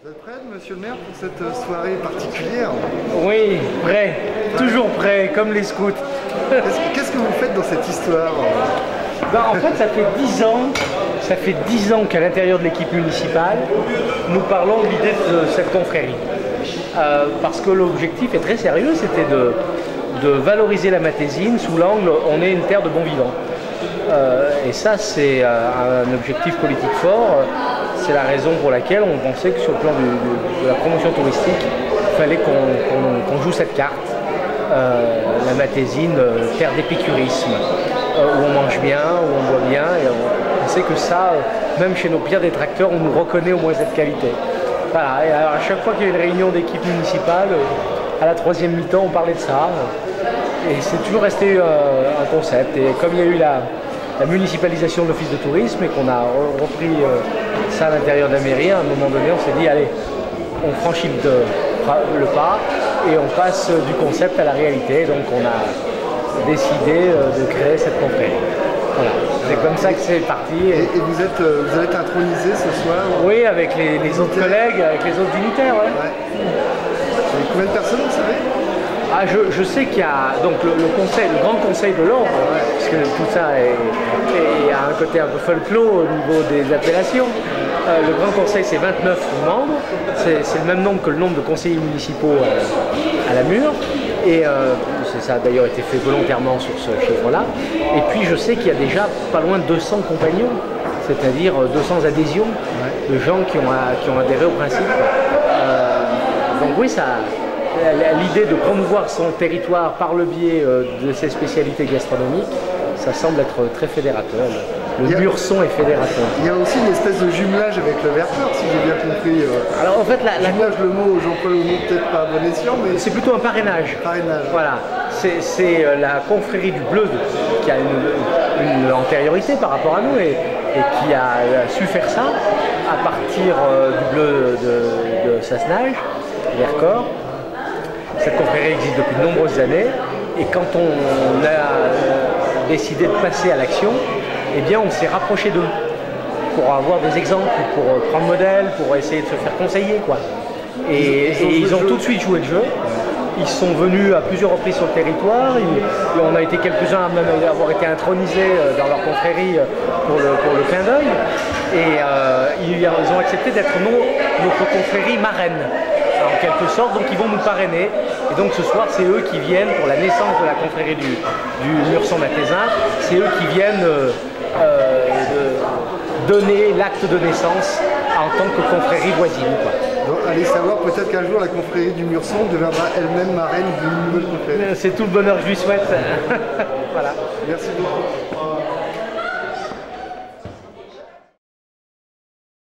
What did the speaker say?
Vous êtes prêt, monsieur le maire, pour cette soirée particulière? Oui, prêt, toujours prêt, comme les scouts. Qu'est-ce que vous faites dans cette histoire? En fait, ça fait 10 ans qu'à l'intérieur de l'équipe municipale, nous parlons de l'idée de cette confrérie. Parce que l'objectif est très sérieux, c'était de valoriser la Matésine sous l'angle on est une terre de bons vivants. Et ça, c'est un objectif politique fort. C'est la raison pour laquelle on pensait que sur le plan de la promotion touristique, il fallait qu'on joue cette carte. La Matésine, terre d'épicurisme, où on mange bien, où on boit bien. Et on sait que ça, même chez nos pires détracteurs, on nous reconnaît au moins cette qualité. Voilà. Et alors, à chaque fois qu'il y a une réunion d'équipe municipale, à la troisième mi-temps, on parlait de ça. Et c'est toujours resté un concept. Et comme il y a eu la municipalisation de l'office de tourisme et qu'on a repris ça à l'intérieur de la mairie, à un moment donné, on s'est dit, allez, on franchit le pas et on passe du concept à la réalité. Donc on a décidé de créer cette confrérie. Voilà. C'est comme ça que c'est parti. Et vous allez être intronisé ce soir? Oui, avec les autres collègues, avec les autres dignitaires. Ouais. Et combien de personnes, vous savez? Je sais qu'il y a donc le grand conseil de l'ordre, parce que tout ça a un côté un peu folklore au niveau des appellations. Le grand conseil, c'est 29 membres, c'est le même nombre que le nombre de conseillers municipaux à la Mure, et ça a d'ailleurs été fait volontairement sur ce chiffre-là. Et puis je sais qu'il y a déjà pas loin de 200 compagnons, c'est-à-dire 200 adhésions de gens qui ont adhéré au principe. Donc oui, l'idée de promouvoir son territoire par le biais de ses spécialités gastronomiques, ça semble être très fédérateur. Le Murson est fédérateur. Il y a aussi une espèce de jumelage avec le Vercors, si j'ai bien compris. Alors en fait, jumelage, le mot, j'emploie le mot peut-être pas à bon escient, mais... C'est plutôt un parrainage. Voilà. C'est la confrérie du Bleu qui a une antériorité par rapport à nous et qui a su faire ça à partir du Bleu de Sassenage, Vercors. Cette confrérie existe depuis de nombreuses années et quand on a décidé de passer à l'action, eh bien on s'est rapproché d'eux pour avoir des exemples, pour prendre modèle, pour essayer de se faire conseiller, quoi. Et ils ont tout de suite joué le jeu. Ils sont venus à plusieurs reprises sur le territoire. On a été quelques-uns à même avoir été intronisés dans leur confrérie pour le clin d'œil. Et ils ont accepté d'être notre confrérie marraine, en quelque sorte. Donc ils vont nous parrainer. Et donc ce soir, c'est eux qui viennent pour la naissance de la confrérie du Murson Matézin. C'est eux qui viennent donner l'acte de naissance en tant que confrérie voisine, quoi. Donc, allez savoir, peut-être qu'un jour la confrérie du Murson deviendra elle-même marraine d'une nouvelle confrérie. C'est tout le bonheur que je lui souhaite. Voilà. Merci beaucoup.